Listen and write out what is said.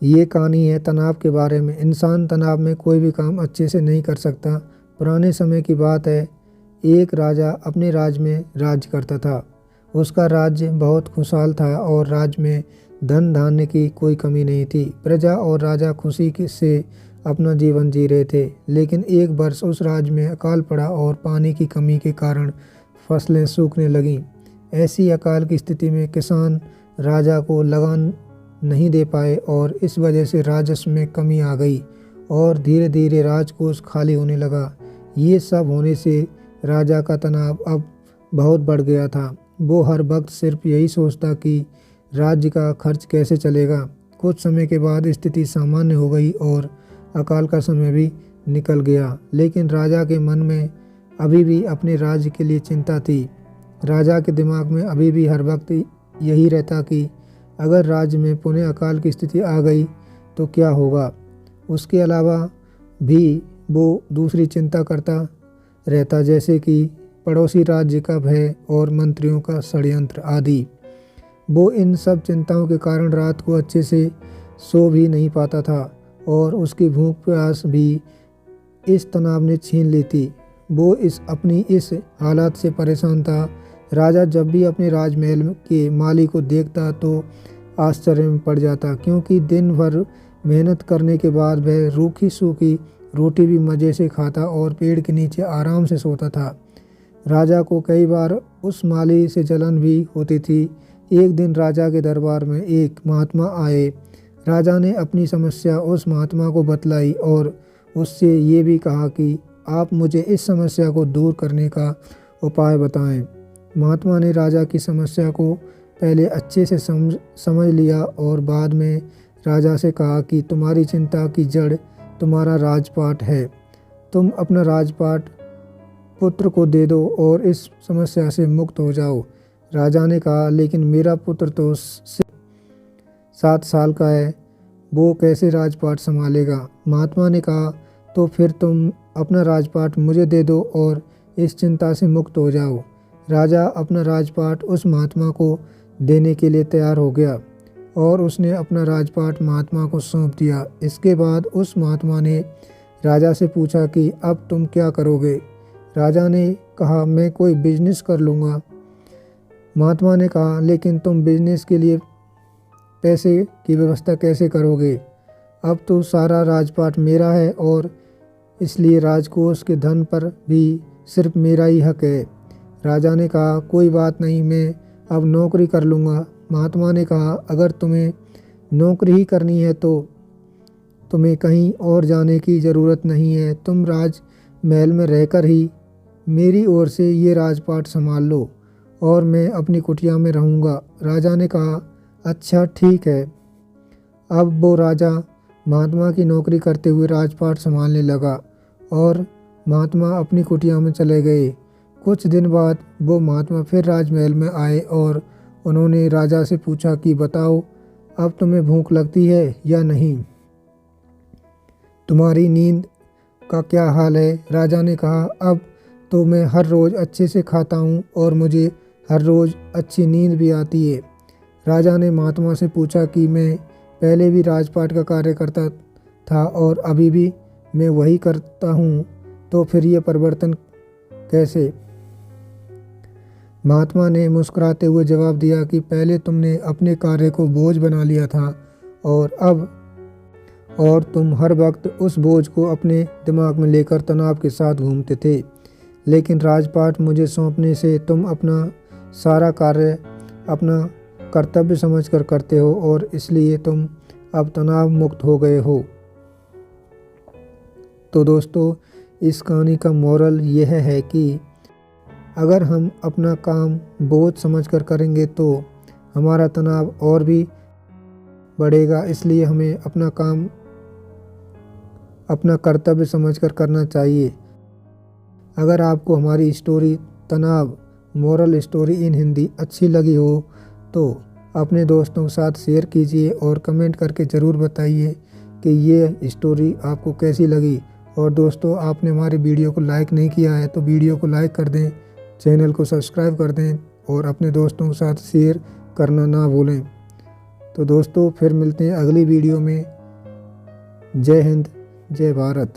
ये कहानी है तनाव के बारे में। इंसान तनाव में कोई भी काम अच्छे से नहीं कर सकता। पुराने समय की बात है, एक राजा अपने राज्य में राज्य करता था। उसका राज्य बहुत खुशहाल था और राज्य में धन धान्य की कोई कमी नहीं थी। प्रजा और राजा से अपना जीवन जी रहे थे। लेकिन एक वर्ष उस राज्य में अकाल पड़ा और पानी की कमी के कारण फसलें सूखने लगीं। ऐसी अकाल की स्थिति में किसान राजा को लगान नहीं दे पाए और इस वजह से राजस्व में कमी आ गई और धीरे धीरे राजकोष खाली होने लगा। ये सब होने से राजा का तनाव अब बहुत बढ़ गया था। वो हर वक्त सिर्फ यही सोचता कि राज्य का खर्च कैसे चलेगा। कुछ समय के बाद स्थिति सामान्य हो गई और अकाल का समय भी निकल गया। लेकिन राजा के मन में अभी भी अपने राज्य के लिए चिंता थी। राजा के दिमाग में अभी भी हर वक्त यही रहता कि अगर राज्य में पुनः अकाल की स्थिति आ गई तो क्या होगा। उसके अलावा भी वो दूसरी चिंता करता रहता, जैसे कि पड़ोसी राज्य का भय और मंत्रियों का षड्यंत्र आदि। वो इन सब चिंताओं के कारण रात को अच्छे से सो भी नहीं पाता था और उसकी भूख प्यास भी इस तनाव ने छीन ली थी। वो अपनी इस हालात से परेशान था। राजा जब भी अपने राजमहल के माली को देखता तो आश्चर्य में पड़ जाता, क्योंकि दिन भर मेहनत करने के बाद वह रूखी सूखी रोटी भी मज़े से खाता और पेड़ के नीचे आराम से सोता था। राजा को कई बार उस माली से जलन भी होती थी। एक दिन राजा के दरबार में एक महात्मा आए। राजा ने अपनी समस्या उस महात्मा को बतलाई और उससे ये भी कहा कि आप मुझे इस समस्या को दूर करने का उपाय बताएं। महात्मा ने राजा की समस्या को पहले अच्छे से समझ लिया और बाद में राजा से कहा कि तुम्हारी चिंता की जड़ तुम्हारा राजपाट है। तुम अपना राजपाट पुत्र को दे दो और इस समस्या से मुक्त हो जाओ। राजा ने कहा, लेकिन मेरा पुत्र तो सिर्फ 7 साल का है, वो कैसे राजपाट संभालेगा। महात्मा ने कहा, तो फिर तुम अपना राजपाट मुझे दे दो और इस चिंता से मुक्त हो जाओ। राजा अपना राजपाट उस महात्मा को देने के लिए तैयार हो गया और उसने अपना राजपाट महात्मा को सौंप दिया। इसके बाद उस महात्मा ने राजा से पूछा कि अब तुम क्या करोगे। राजा ने कहा, मैं कोई बिजनेस कर लूँगा। महात्मा ने कहा, लेकिन तुम बिजनेस के लिए पैसे की व्यवस्था कैसे करोगे। अब तो सारा राजपाट मेरा है और इसलिए राजकोष के धन पर भी सिर्फ मेरा ही हक है। राजा ने कहा, कोई बात नहीं, मैं अब नौकरी कर लूँगा। महात्मा ने कहा, अगर तुम्हें नौकरी ही करनी है तो तुम्हें कहीं और जाने की ज़रूरत नहीं है। तुम राजमहल में रहकर ही मेरी ओर से ये राजपाट संभाल लो और मैं अपनी कुटिया में रहूँगा। राजा ने कहा, अच्छा ठीक है। अब वो राजा महात्मा की नौकरी करते हुए राजपाट संभालने लगा और महात्मा अपनी कुटिया में चले गए। कुछ दिन बाद वो महात्मा फिर राजमहल में आए और उन्होंने राजा से पूछा कि बताओ, अब तुम्हें भूख लगती है या नहीं, तुम्हारी नींद का क्या हाल है। राजा ने कहा, अब तो मैं हर रोज़ अच्छे से खाता हूँ और मुझे हर रोज़ अच्छी नींद भी आती है। राजा ने महात्मा से पूछा कि मैं पहले भी राजपाट का कार्य करता था और अभी भी मैं वही करता हूँ, तो फिर ये परिवर्तन कैसे। महात्मा ने मुस्कुराते हुए जवाब दिया कि पहले तुमने अपने कार्य को बोझ बना लिया था और तुम हर वक्त उस बोझ को अपने दिमाग में लेकर तनाव के साथ घूमते थे। लेकिन राजपाट मुझे सौंपने से तुम अपना सारा कार्य अपना कर्तव्य समझकर करते हो और इसलिए तुम अब तनाव मुक्त हो गए हो। तो दोस्तों, इस कहानी का मोरल यह है कि अगर हम अपना काम बोझ समझकर करेंगे तो हमारा तनाव और भी बढ़ेगा। इसलिए हमें अपना काम अपना कर्तव्य समझकर करना चाहिए। अगर आपको हमारी स्टोरी तनाव मोरल स्टोरी इन हिंदी अच्छी लगी हो तो अपने दोस्तों के साथ शेयर कीजिए और कमेंट करके ज़रूर बताइए कि ये स्टोरी आपको कैसी लगी। और दोस्तों, आपने हमारी वीडियो को लाइक नहीं किया है तो वीडियो को लाइक कर दें, चैनल को सब्सक्राइब कर दें और अपने दोस्तों के साथ शेयर करना ना भूलें। तो दोस्तों फिर मिलते हैं अगली वीडियो में। जय हिंद, जय भारत।